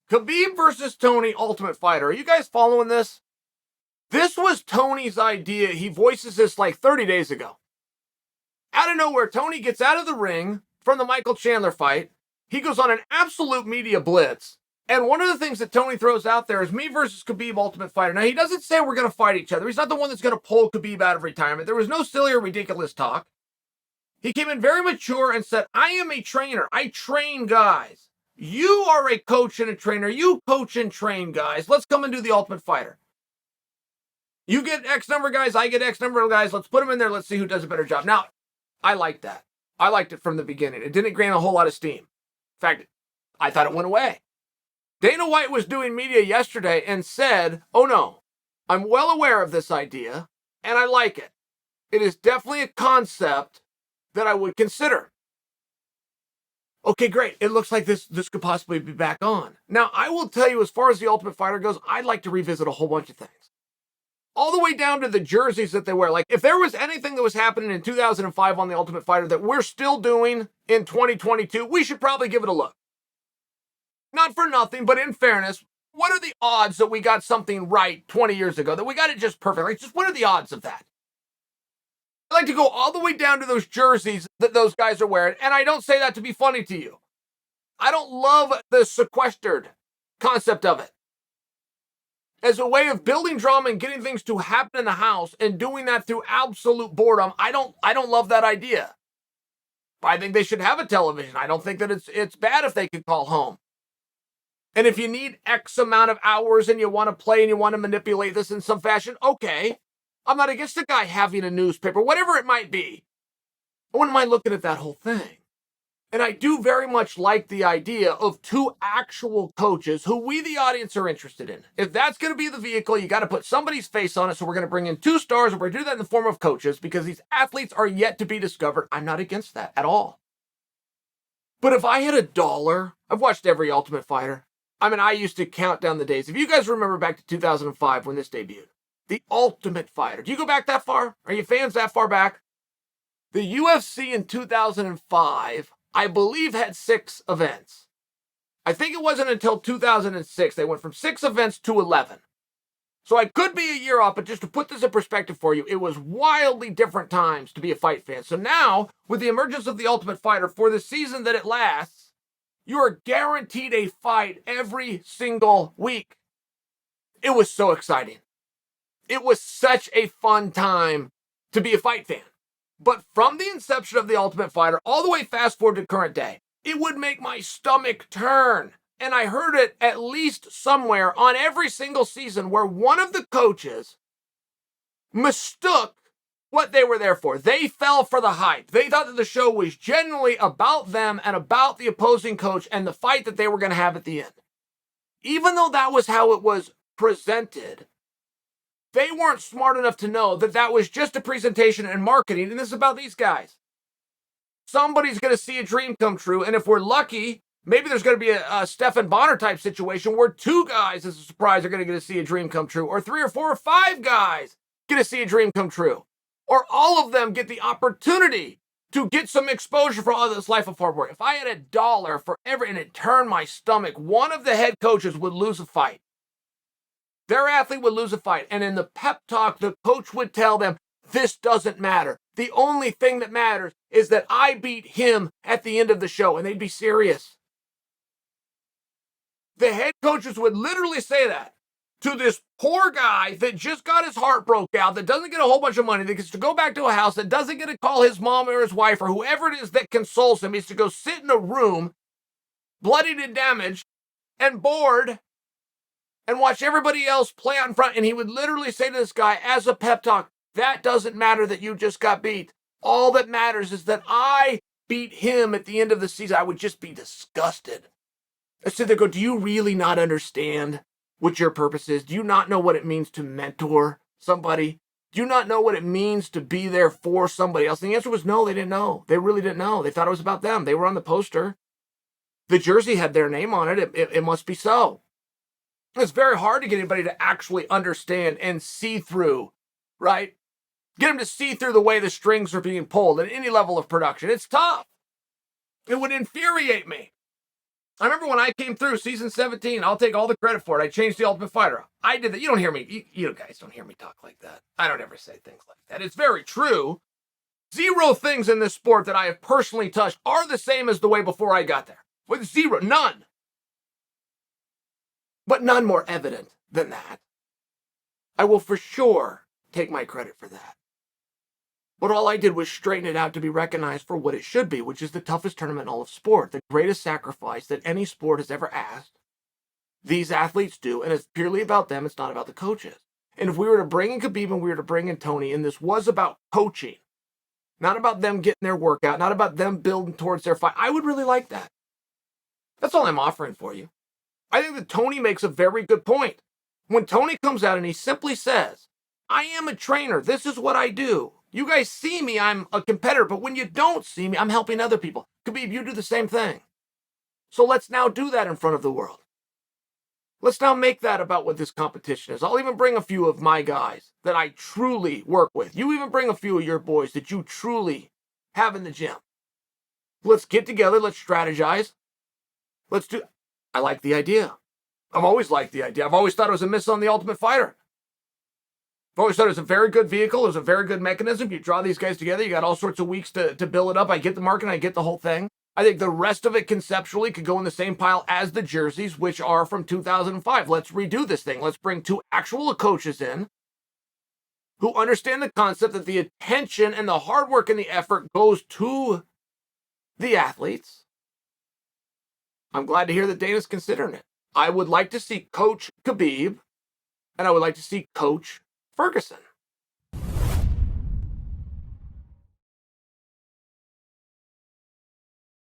Khabib versus Tony, Ultimate Fighter. Are you guys following this? This was Tony's idea. He voices this like 30 days ago. Out of nowhere, Tony gets out of the ring from the Michael Chandler fight. He goes on an absolute media blitz. And one of the things that Tony throws out there is me versus Khabib, Ultimate Fighter. Now, he doesn't say we're going to fight each other. He's not the one that's going to pull Khabib out of retirement. There was no silly or ridiculous talk. He came in very mature and said, I am a trainer. I train guys. You are a coach and a trainer. You coach and train guys. Let's come and do the Ultimate Fighter. You get X number of guys. I get X number of guys. Let's put them in there. Let's see who does a better job. Now, I liked that. I liked it from the beginning. It didn't gain a whole lot of steam. In fact, I thought it went away. Dana White was doing media yesterday and said, oh no, I'm well aware of this idea and I like it. It is definitely a concept that I would consider. Okay, great. It looks like this could possibly be back on. Now, I will tell you, as far as the Ultimate Fighter goes, I'd like to revisit a whole bunch of things. All the way down to the jerseys that they wear. Like, if there was anything that was happening in 2005 on the Ultimate Fighter that we're still doing in 2022, we should probably give it a look. Not for nothing, but in fairness, what are the odds that we got something right 20 years ago, that we got it just perfect? Like, just what are the odds of that? I like to go all the way down to those jerseys that those guys are wearing, and I don't say that to be funny to you. I don't love the sequestered concept of it. As a way of building drama and getting things to happen in the house and doing that through absolute boredom, I don't love that idea. I think they should have a television. I don't think that it's bad if they could call home. And if you need X amount of hours and you want to play and you want to manipulate this in some fashion, okay. I'm not against the guy having a newspaper, whatever it might be. I wouldn't mind looking at that whole thing. And I do very much like the idea of two actual coaches who we, the audience, are interested in. If that's going to be the vehicle, you got to put somebody's face on it. So we're going to bring in two stars, and we're going to do that in the form of coaches because these athletes are yet to be discovered. I'm not against that at all. But if I had $1, I've watched every Ultimate Fighter. I mean, I used to count down the days. If you guys remember back to 2005 when this debuted, the Ultimate Fighter. Do you go back that far? Are you fans that far back? The UFC in 2005, I believe, had 6 events. I think it wasn't until 2006 they went from 6 events to 11. So I could be a year off, but just to put this in perspective for you, it was wildly different times to be a fight fan. So now, with the emergence of the Ultimate Fighter, for the season that it lasts, you are guaranteed a fight every single week. It was so exciting. It was such a fun time to be a fight fan. But from the inception of the Ultimate Fighter, all the way fast forward to current day, it would make my stomach turn. And I heard it at least somewhere on every single season where one of the coaches mistook what they were there for. They fell for the hype. They thought that the show was genuinely about them and about the opposing coach and the fight that they were going to have at the end. Even though that was how it was presented, they weren't smart enough to know that that was just a presentation and marketing, and this is about these guys. Somebody's going to see a dream come true, and if we're lucky, maybe there's going to be a Stephan Bonner type situation where 2 guys, as a surprise, are going to get to see a dream come true, or 3 or 4 or 5 guys get to see a dream come true. Or all of them get the opportunity to get some exposure for all this life of hard work. If I had $1 for every, and it turned my stomach, one of the head coaches would lose a fight. Their athlete would lose a fight. And in the pep talk, the coach would tell them, this doesn't matter. The only thing that matters is that I beat him at the end of the show. And they'd be serious. The head coaches would literally say that to this poor guy that just got his heart broke out, that doesn't get a whole bunch of money, that gets to go back to a house, that doesn't get to call his mom or his wife or whoever it is that consoles him. He's to go sit in a room, bloodied and damaged, and bored, and watch everybody else play out in front. And he would literally say to this guy as a pep talk, that doesn't matter that you just got beat. All that matters is that I beat him at the end of the season. I would just be disgusted. I sit there and go, do you really not understand what your purpose is? Do you not know what it means to mentor somebody? Do you not know what it means to be there for somebody else? And the answer was no, they didn't know. They really didn't know. They thought it was about them. They were on the poster. The jersey had their name on it. It must be so. It's very hard to get anybody to actually understand and see through, right? Get them to see through the way the strings are being pulled at any level of production. It's tough. It would infuriate me. I remember when I came through season 17, I'll take all the credit for it. I changed the Ultimate Fighter. I did that. You don't hear me. You guys don't hear me talk like that. I don't ever say things like that. It's very true. Zero things in this sport that I have personally touched are the same as the way before I got there. With zero, none. But none more evident than that. I will for sure take my credit for that. But all I did was straighten it out to be recognized for what it should be, which is the toughest tournament in all of sport, the greatest sacrifice that any sport has ever asked. These athletes do, and it's purely about them, it's not about the coaches. And if we were to bring in Khabib and we were to bring in Tony, and this was about coaching, not about them getting their workout, not about them building towards their fight, I would really like that. That's all I'm offering for you. I think that Tony makes a very good point. When Tony comes out and he simply says, I am a trainer, this is what I do. You guys see me, I'm a competitor, but when you don't see me, I'm helping other people. Khabib, you do the same thing. So let's now do that in front of the world. Let's now make that about what this competition is. I'll even bring a few of my guys that I truly work with. You even bring a few of your boys that you truly have in the gym. Let's get together, let's strategize. I like the idea. I've always liked the idea. I've always thought it was a miss on the Ultimate Fighter. I've always thought it was a very good vehicle. It was a very good mechanism. You draw these guys together. You got all sorts of weeks to build it up. I get the market. I get the whole thing. I think the rest of it conceptually could go in the same pile as the jerseys, which are from 2005. Let's redo this thing. Let's bring two actual coaches in who understand the concept that the attention and the hard work and the effort goes to the athletes. I'm glad to hear that Dana's considering it. I would like to see Coach Khabib, and I would like to see Coach Ferguson.